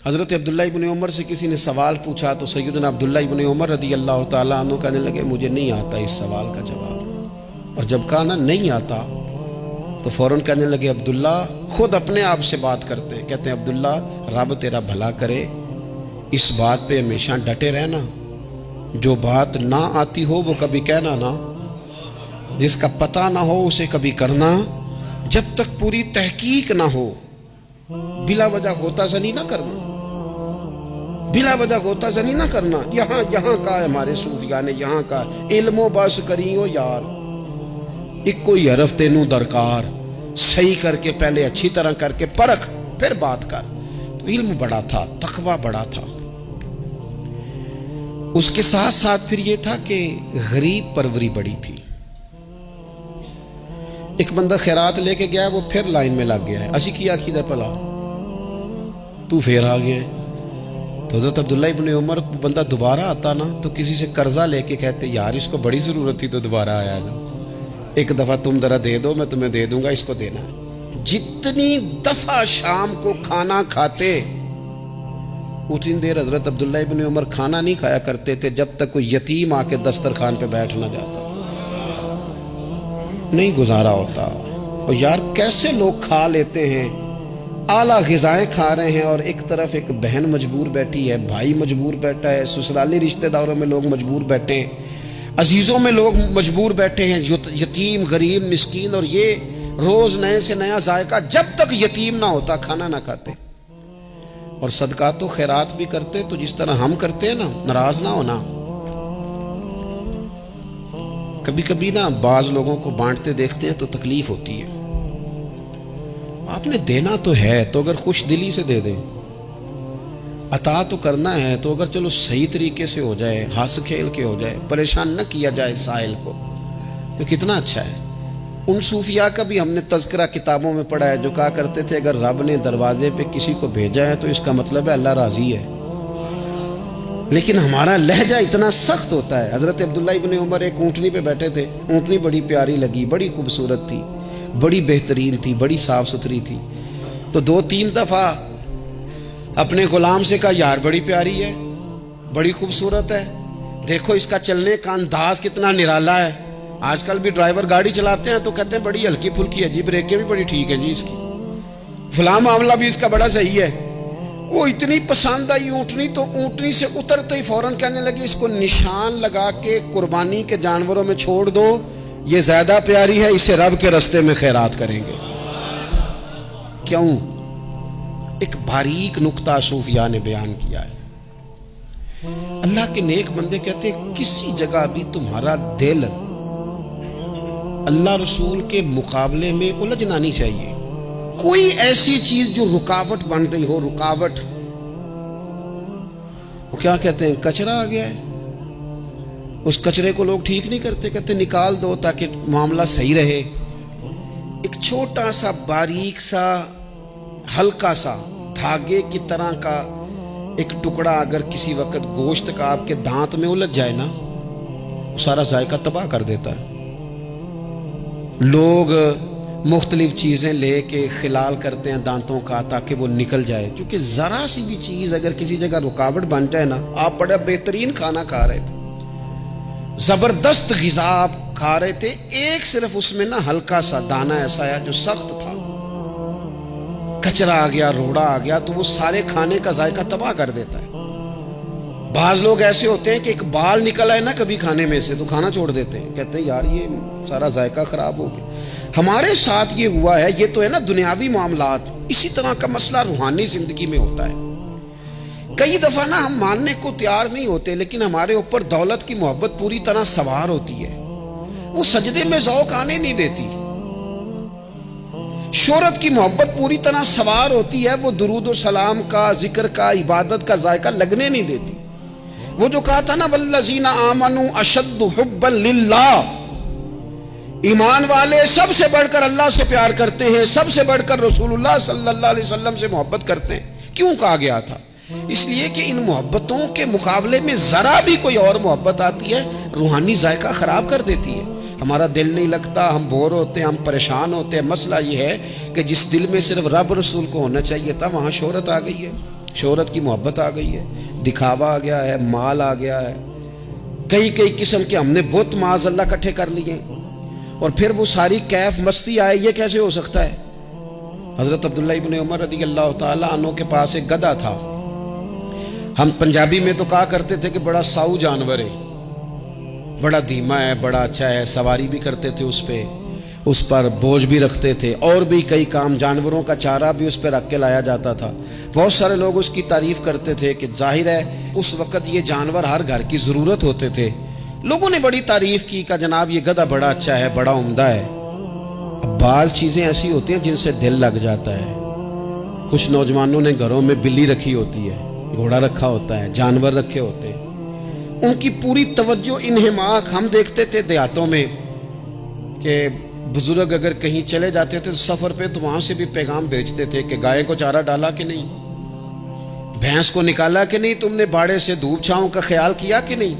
حضرت عبداللہ ابن عمر سے کسی نے سوال پوچھا تو سیدنا عبداللہ ابن عمر رضی اللہ تعالیٰ عنہ کہنے لگے مجھے نہیں آتا اس سوال کا جواب، اور جب کہا نا نہیں آتا تو فوراً کہنے لگے عبداللہ، خود اپنے آپ سے بات کرتے ہیں، کہتے ہیں عبداللہ رب تیرا بھلا کرے، اس بات پہ ہمیشہ ڈٹے رہنا، جو بات نہ آتی ہو وہ کبھی کہنا نا، جس کا پتہ نہ ہو اسے کبھی کرنا، جب تک پوری تحقیق نہ ہو بلا وجہ غوطہ زنی نہ کرنا، بلا وجہ غوطہ زنی نہ کرنا۔ یہاں کا ہمارے صوفیاء نے یہاں کا علم و بس کریو یار، ایک کوئی حرف تینوں درکار، صحیح کر کے پہلے اچھی طرح کر کے پرکھ پھر بات کر۔ تو علم بڑا تھا، تقوی بڑا تھا، اس کے ساتھ ساتھ پھر یہ تھا کہ غریب پروری بڑی تھی۔ ایک بندہ خیرات لے کے گیا، وہ پھر لائن میں لگ گیا ہے، اسی کیا کھیدہ پلا تو پھر آ گیا ہے۔ تو حضرت عبداللہ ابن عمر بندہ دوبارہ آتا نا تو کسی سے قرضہ لے کے کہتے یار اس کو بڑی ضرورت تھی تو دوبارہ آیا نا، ایک دفعہ تم ذرا دے دو میں تمہیں دے دوں گا، اس کو دینا ہے۔ جتنی دفعہ شام کو کھانا کھاتے اتنی دیر حضرت عبداللہ ابن عمر کھانا نہیں کھایا کرتے تھے جب تک کوئی یتیم آ کے دسترخوان پہ بیٹھ نہ جاتا، نہیں گزارا ہوتا۔ اور یار کیسے لوگ کھا لیتے ہیں، اعلیٰ غذائیں کھا رہے ہیں، اور ایک طرف ایک بہن مجبور بیٹھی ہے، بھائی مجبور بیٹھا ہے، سسرالی رشتہ داروں میں لوگ مجبور بیٹھے ہیں، عزیزوں میں لوگ مجبور بیٹھے ہیں، یتیم غریب مسکین، اور یہ روز نئے سے نیا ذائقہ، جب تک یتیم نہ ہوتا کھانا نہ کھاتے۔ اور صدقات و خیرات بھی کرتے تو جس طرح ہم کرتے ہیں نا، ناراض نہ ہونا۔ کبھی کبھی نا بعض لوگوں کو بانٹتے دیکھتے ہیں تو تکلیف ہوتی ہے، آپ نے دینا تو ہے تو اگر خوش دلی سے دے دیں، عطا تو کرنا ہے تو اگر چلو صحیح طریقے سے ہو جائے، ہنس کھیل کے ہو جائے، پریشان نہ کیا جائے سائل کو، تو کتنا اچھا ہے۔ ان صوفیاء کا بھی ہم نے تذکرہ کتابوں میں پڑھا ہے جو کہا کرتے تھے اگر رب نے دروازے پہ کسی کو بھیجا ہے تو اس کا مطلب ہے اللہ راضی ہے، لیکن ہمارا لہجہ اتنا سخت ہوتا ہے۔ حضرت عبداللہ ابن عمر ایک اونٹنی پہ بیٹھے تھے، اونٹنی بڑی پیاری لگی، بڑی خوبصورت تھی، بڑی بہترین تھی، بڑی صاف ستھری تھی، تو 2-3 دفعہ اپنے غلام سے کہا یار بڑی پیاری ہے، بڑی خوبصورت ہے، دیکھو اس کا چلنے کا انداز کتنا نرالا ہے۔ آج کل بھی ڈرائیور گاڑی چلاتے ہیں تو کہتے ہیں بڑی ہلکی پھلکی ہے جی، بریکیں بھی بڑی ٹھیک ہیں جی اس کی، فلاں معاملہ بھی اس کا بڑا صحیح ہے۔ وہ اتنی پسند آئی اونٹنی تو اونٹنی سے اترتے ہی فوراً کہنے لگے اس کو نشان لگا کے قربانی کے جانوروں میں چھوڑ دو، یہ زیادہ پیاری ہے، اسے رب کے رستے میں خیرات کریں گے۔ کیوں؟ ایک باریک نکتہ صوفیاء نے بیان کیا ہے۔ اللہ کے نیک بندے کہتے ہیں کسی جگہ بھی تمہارا دل اللہ رسول کے مقابلے میں الجھنا نہیں چاہیے۔ کوئی ایسی چیز جو رکاوٹ بن رہی ہو، رکاوٹ، وہ کیا کہتے ہیں کچرا آ گیا ہے، اس کچرے کو لوگ ٹھیک نہیں کرتے، کہتے نکال دو تاکہ معاملہ صحیح رہے۔ ایک چھوٹا سا باریک سا ہلکا سا دھاگے کی طرح کا ایک ٹکڑا اگر کسی وقت گوشت کا آپ کے دانت میں الجھ جائے نا، وہ سارا ذائقہ تباہ کر دیتا ہے۔ لوگ مختلف چیزیں لے کے خلال کرتے ہیں دانتوں کا تاکہ وہ نکل جائے، کیونکہ ذرا سی بھی چیز اگر کسی جگہ رکاوٹ بن جائے نا، آپ بڑا بہترین کھانا کھا رہے تھے، زبردست غذا آپ کھا رہے تھے، ایک صرف اس میں نا ہلکا سا دانہ ایسا ہے جو سخت تھا، کچرا آ گیا، روڑا آ گیا، تو وہ سارے کھانے کا ذائقہ تباہ کر دیتا ہے۔ بعض لوگ ایسے ہوتے ہیں کہ ایک بال نکل آئے نا کبھی کھانے میں سے تو کھانا چھوڑ دیتے ہیں، کہتے ہیں یار یہ سارا ذائقہ خراب ہو گیا۔ ہمارے ساتھ یہ ہوا ہے، یہ تو ہے نا دنیاوی معاملات، اسی طرح کا مسئلہ روحانی زندگی میں ہوتا ہے۔ کئی دفعہ نا ہم ماننے کو تیار نہیں ہوتے، لیکن ہمارے اوپر دولت کی محبت پوری طرح سوار ہوتی ہے، وہ سجدے میں ذوق آنے نہیں دیتی۔ شہرت کی محبت پوری طرح سوار ہوتی ہے، وہ درود و سلام کا، ذکر کا، عبادت کا ذائقہ لگنے نہیں دیتی۔ وہ جو کہا تھا نا والذین آمنوا اشد حبا للہ، ایمان والے سب سے بڑھ کر اللہ سے پیار کرتے ہیں، سب سے بڑھ کر رسول اللہ صلی اللہ علیہ وسلم سے محبت کرتے ہیں۔ کیوں کہا گیا تھا؟ اس لیے کہ ان محبتوں کے مقابلے میں ذرا بھی کوئی اور محبت آتی ہے روحانی ذائقہ خراب کر دیتی ہے، ہمارا دل نہیں لگتا، ہم بور ہوتے ہیں، ہم پریشان ہوتے ہیں۔ مسئلہ یہ ہے کہ جس دل میں صرف رب رسول کو ہونا چاہیے تھا وہاں شہرت آ گئی ہے، شہرت کی محبت آ گئی ہے، دکھاوا آ گیا ہے، مال آ گیا ہے، کئی قسم کے ہم نے بت معاذ اللہ اکٹھے کر لیے، اور پھر وہ ساری کیف مستی آئے، یہ کیسے ہو سکتا ہے؟ حضرت عبداللہ ابن عمر رضی اللہ تعالیٰ عنہ کے پاس ایک گدھا تھا. ہم پنجابی میں تو کہا کرتے تھے کہ بڑا ساؤ جانور ہے، بڑا دھیما ہے، بڑا اچھا ہے، سواری بھی کرتے تھے اس پہ، اس پر بوجھ بھی رکھتے تھے، اور بھی کئی کام، جانوروں کا چارہ بھی اس پہ رکھ کے لایا جاتا تھا. بہت سارے لوگ اس کی تعریف کرتے تھے کہ ظاہر ہے اس وقت یہ جانور ہر گھر کی ضرورت ہوتے تھے. لوگوں نے بڑی تعریف کی کہ جناب یہ گدھا بڑا اچھا ہے، بڑا عمدہ ہے. اب بعض چیزیں ایسی ہوتی ہیں جن سے دل لگ جاتا ہے. کچھ نوجوانوں نے گھروں میں بلی رکھی ہوتی ہے، گھوڑا رکھا ہوتا ہے، جانور رکھے ہوتے ہیں، ان کی پوری توجہ انہماک. ہم دیکھتے تھے دیہاتوں میں کہ بزرگ اگر کہیں چلے جاتے تھے سفر پہ تو وہاں سے بھی پیغام بھیجتے تھے کہ گائے کو چارہ ڈالا کہ نہیں، بھینس کو نکالا کہ نہیں، تم نے باڑے سے دھوپ چھاؤں کا خیال کیا کہ نہیں.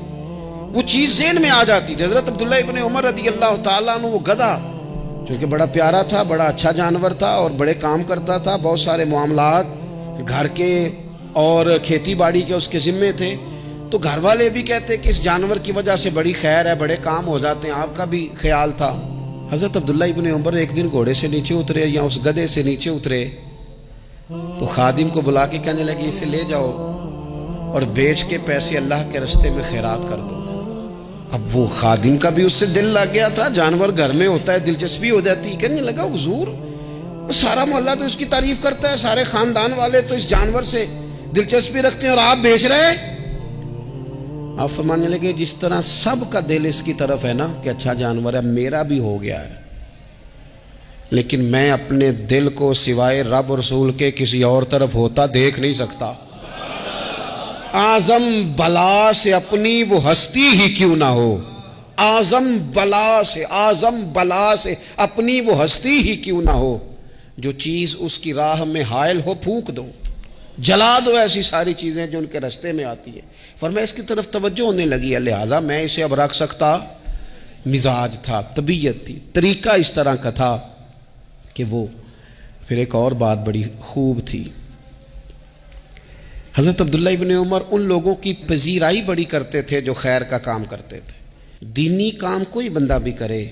وہ چیز ذہن میں آ جاتی تھی. حضرت عبداللہ ابن عمر رضی اللہ تعالیٰ عنہ وہ گدھا چونکہ بڑا پیارا تھا، بڑا اچھا جانور تھا اور بڑے کام کرتا تھا، بہت سارے معاملات گھر کے اور کھیتی باڑی کے اس کے ذمے تھے، تو گھر والے بھی کہتے کہ اس جانور کی وجہ سے بڑی خیر ہے، بڑے کام ہو جاتے ہیں. آپ کا بھی خیال تھا. حضرت عبداللہ ابن عمر ایک دن گھوڑے سے نیچے اترے یا اس گدھے سے نیچے اترے تو خادم کو بلا کے کہنے لگے اسے لے جاؤ اور بیچ کے پیسے اللہ کے رستے میں خیرات کر دو. اب وہ خادم کا بھی اس سے دل لگ گیا تھا، جانور گھر میں ہوتا ہے دلچسپی ہو جاتی ہے. کہنے لگا حضور سارا محلہ تو اس کی تعریف کرتا ہے، سارے خاندان والے تو اس جانور سے دلچسپی رکھتے ہیں اور آپ بیچ رہے ہیں. آپ فرمانے لگے جس طرح سب کا دل اس کی طرف ہے نا کہ اچھا جانور ہے، میرا بھی ہو گیا ہے، لیکن میں اپنے دل کو سوائے رب اور رسول کے کسی اور طرف ہوتا دیکھ نہیں سکتا. اعظم بلا سے اپنی وہ ہستی ہی کیوں نہ ہو، اعظم بلا سے اپنی وہ ہستی ہی کیوں نہ ہو، جو چیز اس کی راہ میں حائل ہو پھونک دو، جلا دو ایسی ساری چیزیں جو ان کے راستے میں آتی ہیں. فرمایا اس کی طرف توجہ ہونے لگی ہے، لہٰذا میں اسے اب رکھ سکتا. مزاج تھا، طبیعت تھی، طریقہ اس طرح کا تھا کہ وہ. پھر ایک اور بات بڑی خوب تھی. حضرت عبداللہ ابن عمر ان لوگوں کی پذیرائی بڑی کرتے تھے جو خیر کا کام کرتے تھے. دینی کام کوئی بندہ بھی کرے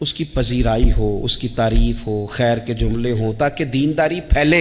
اس کی پذیرائی ہو، اس کی تعریف ہو، خیر کے جملے ہوں تاکہ دینداری پھیلے.